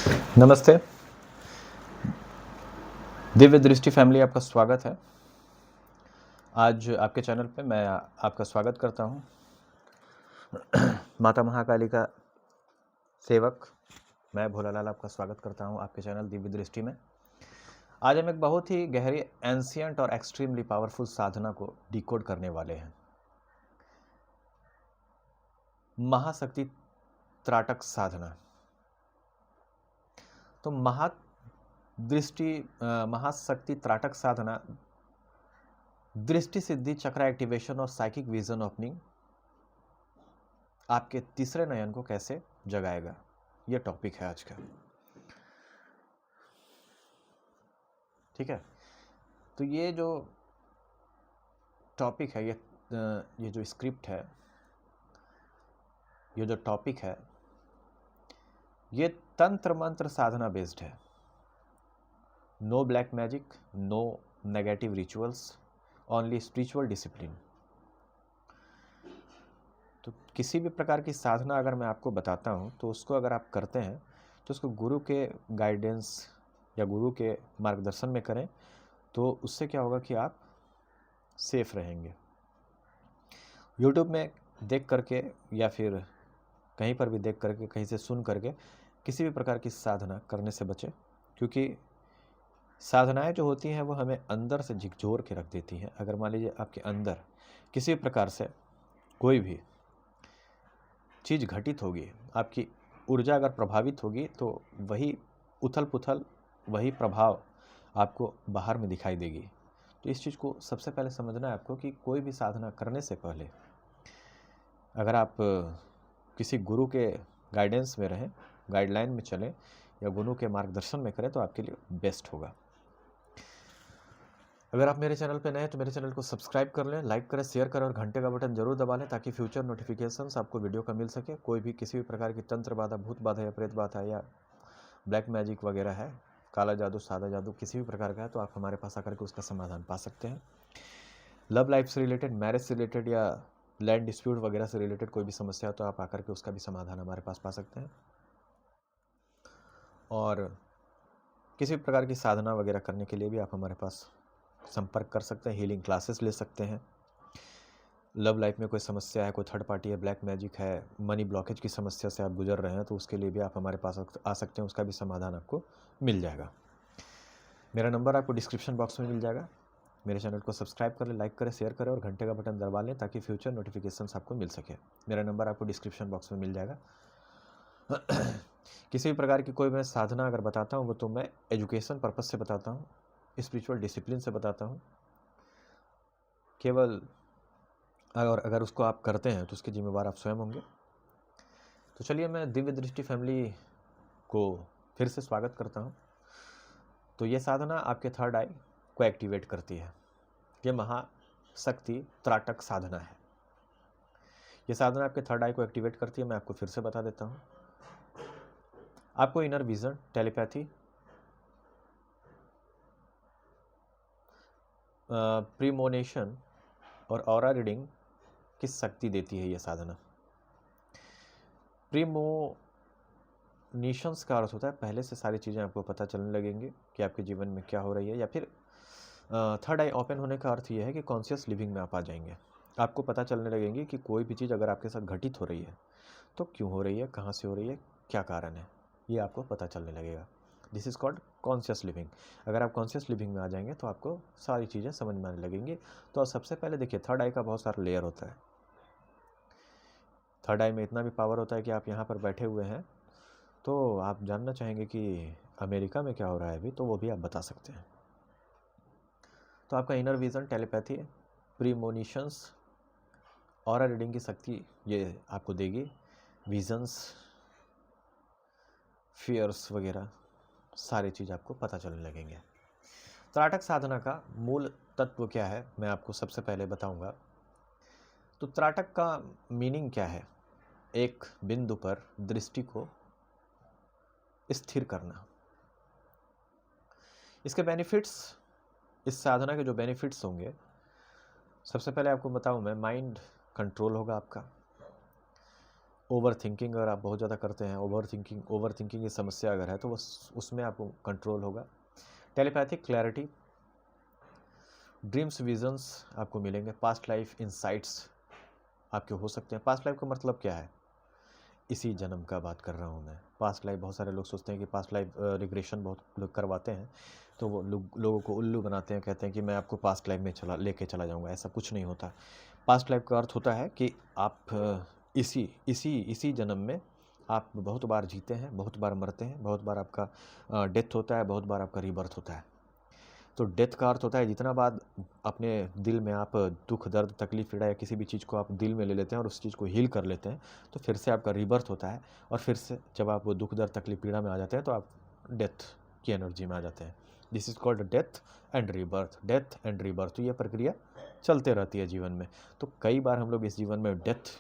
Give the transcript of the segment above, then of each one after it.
नमस्ते। दिव्य दृष्टि फैमिली आपका स्वागत है। आज आपके चैनल पे मैं आपका स्वागत करता हूँ। माता महाकाली का सेवक मैं भोलालाल आपका स्वागत करता हूँ आपके चैनल दिव्य दृष्टि में। आज हम एक बहुत ही गहरी एंशिएंट और एक्सट्रीमली पावरफुल साधना को डिकोड करने वाले हैं। महाशक्ति त्राटक साधना। तो महाशक्ति त्राटक साधना दृष्टि सिद्धि चक्र एक्टिवेशन और साइकिक विजन ओपनिंग आपके तीसरे नयन को कैसे जगाएगा, ये टॉपिक है आज का। ठीक है, तो ये जो टॉपिक है, ये जो स्क्रिप्ट है, ये जो टॉपिक है, ये तंत्र मंत्र साधना बेस्ड है। No black magic, no negative rituals, only spiritual discipline. तो किसी भी प्रकार की साधना अगर मैं आपको बताता हूँ तो उसको अगर आप करते हैं तो उसको गुरु के गाइडेंस या गुरु के मार्गदर्शन में करें तो उससे क्या होगा कि आप सेफ रहेंगे। यूट्यूब में देख करके या फिर कहीं पर भी देख करके, कहीं से सुन करके किसी भी प्रकार की साधना करने से बचें, क्योंकि साधनाएं जो होती हैं वो हमें अंदर से झकझोर के रख देती हैं। अगर मान लीजिए आपके अंदर किसी भी प्रकार से कोई भी चीज़ घटित होगी, आपकी ऊर्जा अगर प्रभावित होगी तो वही उथल पुथल, वही प्रभाव आपको बाहर में दिखाई देगी। तो इस चीज़ को सबसे पहले समझना है आपको कि कोई भी साधना करने से पहले अगर आप किसी गुरु के गाइडेंस में रहें, गाइडलाइन में चलें या गुरु के मार्गदर्शन में करें तो आपके लिए बेस्ट होगा। अगर आप मेरे चैनल पर नए हैं तो मेरे चैनल को सब्सक्राइब कर लें, लाइक करें, शेयर करें और घंटे का बटन जरूर दबा लें ताकि फ्यूचर नोटिफिकेशंस आपको वीडियो का मिल सके। कोई भी किसी भी प्रकार की तंत्र बाधा, भूत बाधा या प्रेत बाधा या ब्लैक मैजिक वगैरह है, काला जादू, सादा जादू, किसी भी प्रकार का है तो आप हमारे पास आकर के उसका समाधान पा सकते हैं। लव लाइफ से रिलेटेड, मैरिज से रिलेटेड या लैंड डिस्प्यूट वगैरह से रिलेटेड कोई भी समस्या हो तो आप आकर के उसका भी समाधान हमारे पास पा सकते हैं। और किसी भी प्रकार की साधना वगैरह करने के लिए भी आप हमारे पास संपर्क कर सकते हैं, हीलिंग क्लासेस ले सकते हैं। लव लाइफ में कोई समस्या है, कोई थर्ड पार्टी है, ब्लैक मैजिक है, मनी ब्लॉकेज की समस्या से आप गुजर रहे हैं तो उसके लिए भी आप हमारे पास आ सकते हैं, उसका भी समाधान आपको मिल जाएगा। मेरा नंबर आपको डिस्क्रिप्शन बॉक्स में मिल जाएगा। मेरे चैनल को सब्सक्राइब करें, लाइक करें, शेयर करें और घंटे का बटन दबा लें ताकि फ्यूचर नोटिफिकेशंस आपको मिल सके। मेरा नंबर आपको डिस्क्रिप्शन बॉक्स में मिल जाएगा। किसी भी प्रकार की कोई मैं साधना अगर बताता हूँ वो तो मैं एजुकेशन पर्पज से बताता हूँ, स्पिरिचुअल डिसिप्लिन से बताता हूँ। केवल अगर उसको आप करते हैं तो उसके जिम्मेवार आप स्वयं होंगे। तो चलिए मैं दिव्य दृष्टि फैमिली को फिर से स्वागत करता हूँ। तो ये साधना आपके थर्ड आई को एक्टिवेट करती है। ये महाशक्ति त्राटक साधना है। ये साधना आपके थर्ड आई को एक्टिवेट करती है। मैं आपको फिर से बता देता हूँ। आपको इनर विजन, टेलीपैथी, प्रीमोनेशन और ऑरा रीडिंग की शक्ति देती है ये साधना। प्रीमोनिशंस का अर्थ होता है पहले से सारी चीज़ें आपको पता चलने लगेंगी कि आपके जीवन में क्या हो रही है, या फिर थर्ड आई ओपन होने का अर्थ ये है कि कॉन्शियस लिविंग में आप आ जाएंगे। आपको पता चलने लगेंगी कि कोई भी चीज़ अगर आपके साथ घटित हो रही है तो क्यों हो रही है, कहाँ से हो रही है, क्या कारण है, ये आपको पता चलने लगेगा। This is called conscious living. अगर आप कॉन्शियस लिविंग में आ जाएंगे तो आपको सारी चीज़ें समझ में आने लगेंगी। तो सबसे पहले देखिए, थर्ड आई का बहुत सारा लेयर होता है। थर्ड आई में इतना भी पावर होता है कि आप यहाँ पर बैठे हुए हैं तो आप जानना चाहेंगे कि अमेरिका में क्या हो रहा है अभी, तो वो भी आप बता सकते हैं। तो आपका inner vision, telepathy, premonitions, aura reading की शक्ति ये आपको देगी। विजन्स, फियर्स वगैरह सारी चीज़ आपको पता चलने लगेंगे। त्राटक साधना का मूल तत्व क्या है मैं आपको सबसे पहले बताऊंगा। तो त्राटक का मीनिंग क्या है? एक बिंदु पर दृष्टि को स्थिर करना। इसके बेनिफिट्स, इस साधना के जो बेनिफिट्स होंगे, सबसे पहले आपको बताऊं मैं, माइंड कंट्रोल होगा आपका, ओवर थिंकिंग अगर आप बहुत ज़्यादा करते हैं, ओवर थिंकिंग की समस्या अगर है तो उसमें आपको कंट्रोल होगा। टेलीपैथिक क्लैरिटी, ड्रीम्स विजन्स आपको मिलेंगे। पास्ट लाइफ इंसाइट्स आपके हो सकते हैं। पास्ट लाइफ का मतलब क्या है? इसी जन्म का बात कर रहा हूँ मैं। पास्ट लाइफ, बहुत सारे लोग सोचते हैं कि पास्ट लाइफ रिग्रेशन बहुत लोग करवाते हैं, तो वो लोगों को उल्लू बनाते हैं, कहते हैं कि मैं आपको पास्ट लाइफ में लेके चला जाऊँगा। ऐसा कुछ नहीं होता। पास्ट लाइफ का अर्थ होता है कि आप इसी इसी इसी जन्म में आप बहुत बार जीते हैं, बहुत बार मरते हैं, बहुत बार आपका डेथ होता है, बहुत बार आपका रीबर्थ होता है। तो डेथ का अर्थ होता है जितना बार अपने दिल में आप दुख, दर्द, तकलीफ, पीड़ा या किसी भी चीज़ को आप दिल में ले लेते हैं और उस चीज़ को हील कर लेते हैं, तो फिर से आपका रीबर्थ होता है। और फिर से जब आप वो दुख, दर्द, तकलीफ, पीड़ा में आ जाते हैं तो आप डेथ की एनर्जी में आ जाते हैं। This is called death and rebirth. Death and rebirth, तो ये प्रक्रिया चलते रहती है जीवन में। तो कई बार हम लोग इस जीवन में डेथ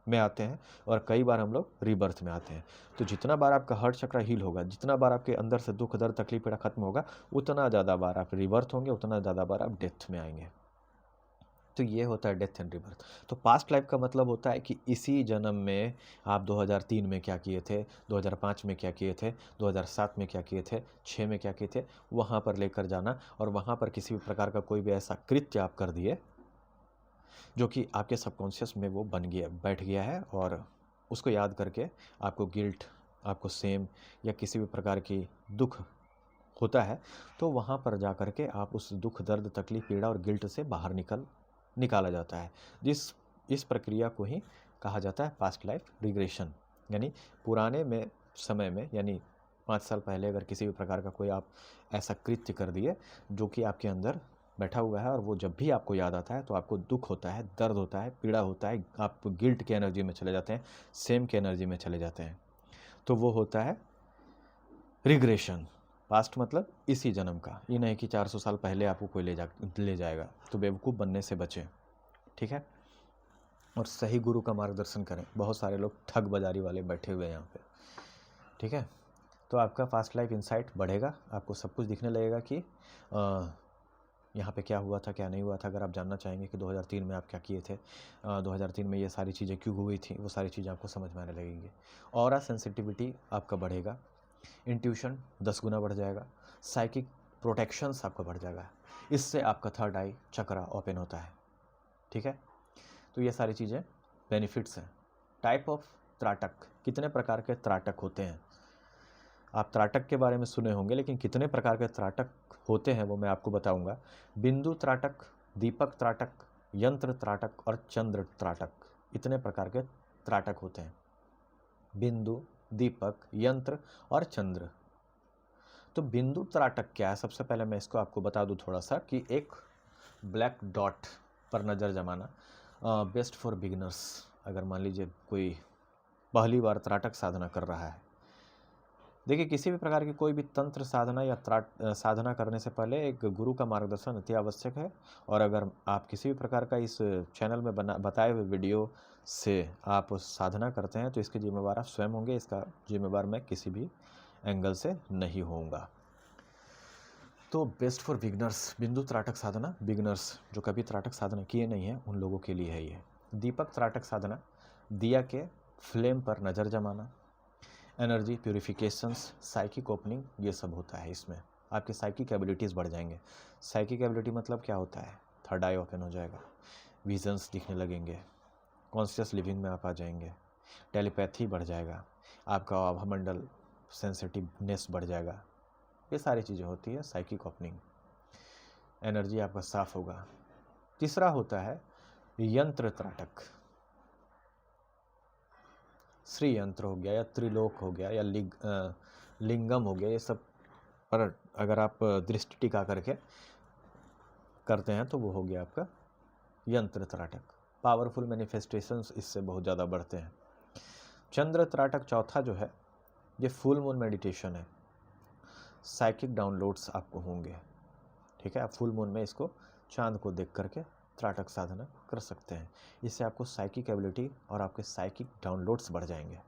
में आते हैं और कई बार हम लोग रीबर्थ में आते हैं। तो जितना बार आपका हार्ट चक्र हील होगा, जितना बार आपके अंदर से दुख, दर्द, तकलीफ, पीड़ा खत्म होगा, उतना ज़्यादा बार आप रीबर्थ होंगे, उतना ज़्यादा बार आप डेथ में आएंगे। तो ये होता है डेथ एंड रीबर्थ। तो पास्ट लाइफ का मतलब होता है कि इसी जन्म में आप 2003 में क्या किए थे, 2005 में क्या किए थे, 2007 में क्या किए थे, 6 में क्या किए थे, वहाँ पर लेकर जाना और वहाँ पर किसी भी प्रकार का कोई भी ऐसा कृत्य आप कर दिए जो कि आपके सबकॉन्शियस में वो बैठ गया है, और उसको याद करके आपको गिल्ट, आपको सेम या किसी भी प्रकार की दुख होता है, तो वहाँ पर जा कर के आप उस दुख, दर्द, तकलीफ, पीड़ा और गिल्ट से बाहर निकाला जाता है। इस प्रक्रिया को ही कहा जाता है पास्ट लाइफ रिग्रेशन। यानी पुराने में समय में, यानी 5 साल पहले अगर किसी भी प्रकार का कोई आप ऐसा कृत्य कर दिए जो कि आपके अंदर बैठा हुआ है, और वो जब भी आपको याद आता है तो आपको दुख होता है, दर्द होता है, पीड़ा होता है, आप गिल्ट की एनर्जी में चले जाते हैं, सेम की एनर्जी में चले जाते हैं, तो वो होता है रिग्रेशन। पास्ट मतलब इसी जन्म का, ये नहीं कि 400 साल पहले आपको कोई ले जाएगा। तो बेवकूफ़ बनने से बचें, ठीक है। और सही गुरु का मार्गदर्शन करें। बहुत सारे लोग ठग बाजारी वाले बैठे हुए हैं यहाँ पे, ठीक है। तो आपका पास्ट लाइफ इंसाइट बढ़ेगा, आपको सब कुछ दिखने लगेगा कि यहाँ पे क्या हुआ था, क्या नहीं हुआ था। अगर आप जानना चाहेंगे कि 2003 में आप क्या किए थे, 2003 में ये सारी चीज़ें क्यों हुई थी, वो सारी चीज़ें आपको समझ में आने लगेंगी। ऑरा सेंसिटिविटी आपका बढ़ेगा, इंट्यूशन 10 गुना बढ़ जाएगा, साइकिक प्रोटेक्शंस आपका बढ़ जाएगा। इससे आपका थर्ड आई चक्रा ओपन होता है, ठीक है। तो ये सारी चीज़ें बेनिफिट्स हैं। टाइप ऑफ त्राटक, कितने प्रकार के त्राटक होते हैं। आप त्राटक के बारे में सुने होंगे, लेकिन कितने प्रकार के त्राटक होते हैं वो मैं आपको बताऊंगा। बिंदु त्राटक, दीपक त्राटक, यंत्र त्राटक और चंद्र त्राटक, इतने प्रकार के त्राटक होते हैं। बिंदु, दीपक, यंत्र और चंद्र। तो बिंदु त्राटक क्या है? सबसे पहले मैं इसको आपको बता दूं थोड़ा सा, कि एक ब्लैक डॉट पर नज़र जमाना, बेस्ट फॉर बिगिनर्स। अगर मान लीजिए कोई पहली बार त्राटक साधना कर रहा है, देखिए किसी भी प्रकार की कोई भी तंत्र साधना या साधना करने से पहले एक गुरु का मार्गदर्शन अति आवश्यक है। और अगर आप किसी भी प्रकार का इस चैनल में बताए हुए वीडियो से आप साधना करते हैं तो इसके जिम्मेवार आप स्वयं होंगे, इसका जिम्मेवार मैं किसी भी एंगल से नहीं होऊंगा। तो बेस्ट फॉर बिगनर्स, बिंदु त्राटक साधना बिगनर्स जो कभी त्राटक साधना किए नहीं है उन लोगों के लिए है ये। दीपक त्राटक साधना, दिया के फ्लेम पर नज़र जमाना, एनर्जी प्यूरिफिकेशंस, साइकिक ओपनिंग, ये सब होता है इसमें। आपके साइकिक एबिलिटीज़ बढ़ जाएंगे। साइकिक एबिलिटी मतलब क्या होता है? थर्ड आई ओपन हो जाएगा, विजन्स दिखने लगेंगे, कॉन्शियस लिविंग में आप आ जाएंगे, टेलीपैथी बढ़ जाएगा, आपका आभामंडल सेंसिटिवनेस बढ़ जाएगा। ये सारी चीज़ें होती है साइकिक ओपनिंग। एनर्जी आपका साफ होगा। तीसरा होता है यंत्र त्राटक। श्री यंत्र हो गया या त्रिलोक हो गया या लिंगम हो गया, ये सब पर अगर आप दृष्टि टिका करके करते हैं तो वो हो गया आपका यंत्र त्राटक। पावरफुल मैनिफेस्टेशंस इससे बहुत ज़्यादा बढ़ते हैं। चंद्र त्राटक चौथा जो है, ये फुल मून मेडिटेशन है। साइकिक डाउनलोड्स आपको होंगे, ठीक है। आप फुल मून में इसको, चांद को देख करके त्राटक साधना कर सकते हैं। इससे आपको साइकिक एबिलिटी और आपके साइकिक डाउनलोड्स बढ़ जाएंगे।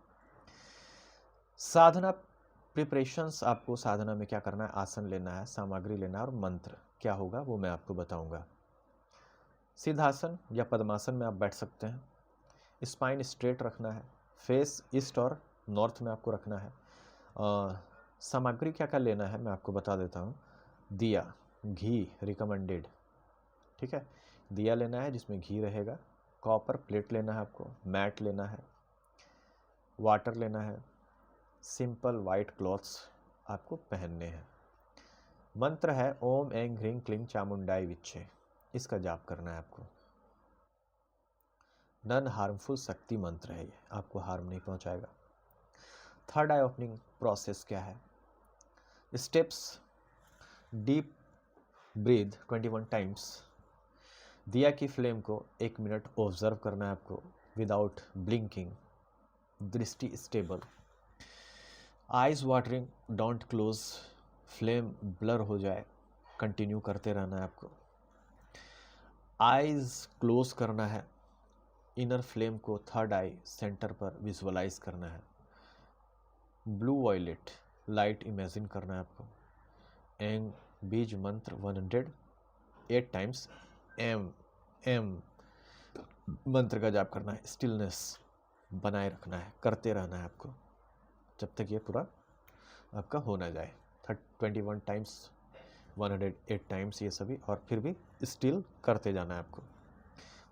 साधना प्रिपरेशंस, आपको साधना में क्या करना है? आसन लेना है, सामग्री लेना है, और मंत्र क्या होगा वो मैं आपको बताऊंगा। सिद्धासन या पद्मासन में आप बैठ सकते हैं। स्पाइन स्ट्रेट रखना है, फेस ईस्ट और नॉर्थ में आपको रखना है। सामग्री क्या क्या लेना है मैं आपको बता देता हूँ। दिया, घी रिकमेंडेड, ठीक है, दिया लेना है जिसमें घी रहेगा। कॉपर प्लेट लेना है आपको, मैट लेना है, वाटर लेना है, सिंपल वाइट क्लॉथ्स आपको पहनने हैं। मंत्र है ओम ऐं ह्रीं क्लीं चामुंडाई विच्चे, इसका जाप करना है आपको। नॉन हार्मफुल शक्ति मंत्र है ये, आपको हार्म नहीं पहुंचाएगा। थर्ड आई ओपनिंग प्रोसेस क्या है? Steps, deep breath 21 times. दिया की फ्लेम को 1 मिनट ऑब्जर्व करना है आपको विदाउट ब्लिंकिंग, दृष्टि stable, eyes watering, don't close, flame blur हो जाए, कंटिन्यू करते रहना है आपको। आइज क्लोज करना है, इनर फ्लेम को थर्ड आई सेंटर पर विजुअलाइज करना है। ब्लू वॉयलेट लाइट इमेजिन करना है आपको। एंग बीज मंत्र 108 टाइम्स एम एम मंत्र का जाप करना है। स्टिलनेस बनाए रखना है, करते रहना है आपको जब तक ये पूरा आपका हो ना जाए। 21 टाइम्स, 108 टाइम्स ये सभी, और फिर भी स्टिल करते जाना है आपको।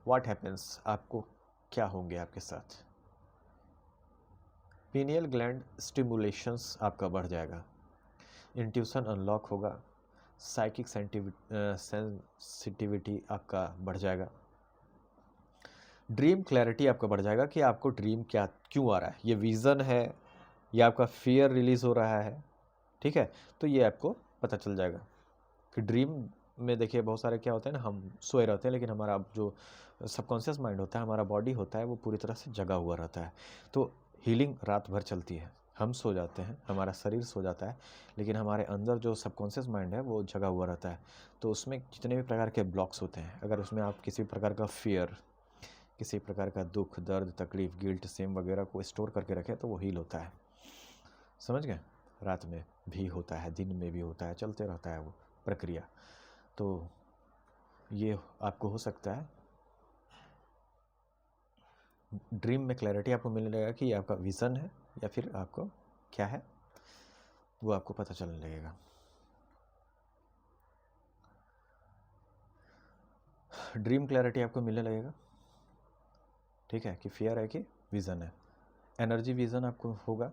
व्हाट हैपेंस, आपको क्या होंगे आपके साथ? पीनियल ग्लैंड स्टिमुलेशंस आपका बढ़ जाएगा, इंट्यूशन अनलॉक होगा, साइकिक सेंसिटिविटी आपका बढ़ जाएगा, ड्रीम क्लैरिटी आपका बढ़ जाएगा कि आपको ड्रीम क्या क्यों आ रहा है, ये विज़न है या आपका फियर रिलीज़ हो रहा है, ठीक है, तो ये आपको पता चल जाएगा कि ड्रीम में देखिए बहुत सारे क्या होते हैं ना, हम सोए रहते हैं लेकिन हमारा जो सबकॉन्शियस माइंड होता है, हमारा बॉडी होता है, वो पूरी तरह से जगा हुआ रहता है। तो हीलिंग रात भर चलती है, हम सो जाते हैं, हमारा शरीर सो जाता है, लेकिन हमारे अंदर जो सबकॉन्शियस माइंड है वो जगा हुआ रहता है। तो उसमें जितने भी प्रकार के ब्लॉक्स होते हैं, अगर उसमें आप किसी प्रकार का फियर, किसी प्रकार का दुख, दर्द, तकलीफ, गिल्ट, सेम वगैरह को स्टोर करके रखें तो वो हील होता है। समझ गए? रात में भी होता है, दिन में भी होता है, चलते रहता है वो प्रक्रिया। तो ये आपको हो सकता है ड्रीम में क्लैरिटी आपको मिलने लगेगा कि ये आपका विज़न है या फिर आपको क्या है, वो आपको पता चलने लगेगा। ड्रीम क्लैरिटी आपको मिलने लगेगा, ठीक है, कि फियर है कि विज़न है। एनर्जी विज़न आपको होगा,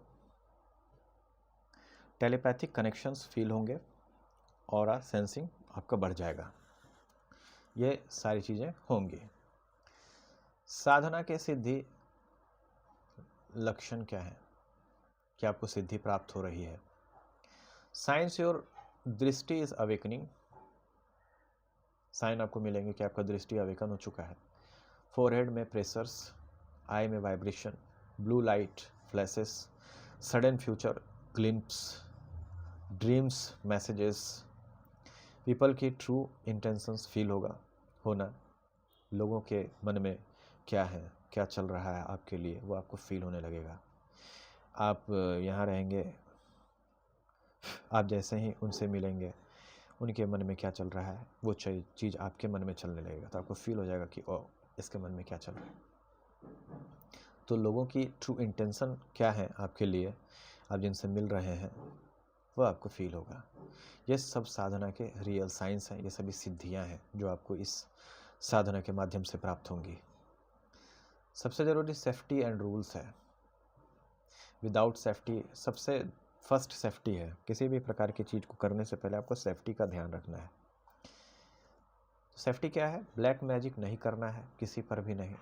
टेलीपैथिक कनेक्शंस फील होंगे, ऑरा सेंसिंग आपका बढ़ जाएगा। ये सारी चीज़ें होंगी। साधना के सिद्धि लक्षण क्या है कि आपको सिद्धि प्राप्त हो रही है? साइंस योर दृष्टि इज अवेकनिंग, साइन आपको मिलेंगे कि आपका दृष्टि अवेकन हो चुका है। फोरहेड में प्रेशर्स, आई में vibration, blue light flashes, sudden future glimpse, dreams messages, people की ट्रू इंटेंशंस फील होना, लोगों के मन में क्या है, क्या चल रहा है आपके लिए, वो आपको फील होने लगेगा। आप यहाँ रहेंगे, आप जैसे ही उनसे मिलेंगे, उनके मन में क्या चल रहा है वो चीज़ आपके मन में चलने लगेगा, तो आपको फील हो जाएगा कि ओ इसके मन में क्या चल रहा है। तो लोगों की ट्रू इंटेंशन क्या है आपके लिए, आप जिनसे मिल रहे हैं, वो आपको फील होगा। ये सब साधना के रियल साइंस हैं, ये सभी सिद्धियां हैं जो आपको इस साधना के माध्यम से प्राप्त होंगी। सबसे ज़रूरी सेफ्टी एंड रूल्स है। विदाउट सेफ्टी, सबसे फर्स्ट सेफ्टी है। किसी भी प्रकार की चीज़ को करने से पहले आपको सेफ्टी का ध्यान रखना है। सेफ्टी क्या है? ब्लैक मैजिक नहीं करना है, किसी पर भी नहीं।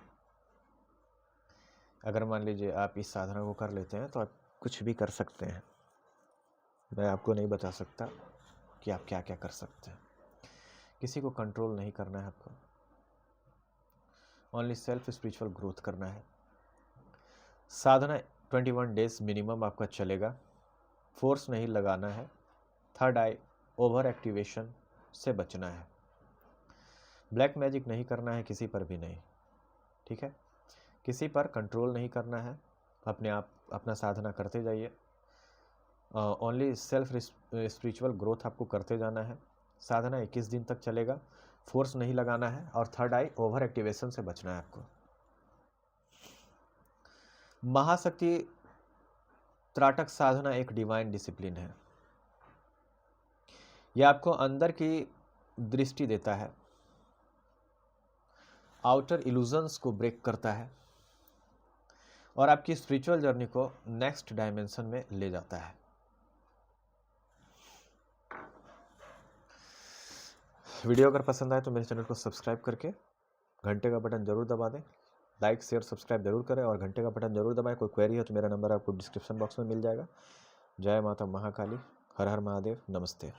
अगर मान लीजिए आप इस साधना को कर लेते हैं तो आप कुछ भी कर सकते हैं, मैं आपको नहीं बता सकता कि आप क्या क्या कर सकते हैं। किसी को कंट्रोल नहीं करना है आपको, ओनली सेल्फ स्पिरिचुअल ग्रोथ करना है। साधना 21 डेज मिनिमम आपका चलेगा, फोर्स नहीं लगाना है। थर्ड आई ओवर एक्टिवेशन से बचना है, ब्लैक मैजिक नहीं करना है, किसी पर भी नहीं, ठीक है, किसी पर कंट्रोल नहीं करना है, अपने आप अपना साधना करते जाइए। ओनली सेल्फ स्पिरिचुअल ग्रोथ आपको करते जाना है। साधना 21 दिन तक चलेगा, फोर्स नहीं लगाना है, और थर्ड आई ओवर एक्टिवेशन से बचना है आपको। महाशक्ति त्राटक साधना एक डिवाइन डिसिप्लिन है। यह आपको अंदर की दृष्टि देता है, आउटर इल्यूजन्स को ब्रेक करता है और आपकी स्पिरिचुअल जर्नी को नेक्स्ट डायमेंशन में ले जाता है। वीडियो अगर पसंद आए तो मेरे चैनल को सब्सक्राइब करके घंटे का बटन जरूर दबा दें। लाइक शेयर सब्सक्राइब जरूर करें और घंटे का बटन जरूर दबाएं। कोई क्वेरी है तो मेरा नंबर आपको डिस्क्रिप्शन बॉक्स में मिल जाएगा। जय माता महाकाली, हर हर महादेव, नमस्ते।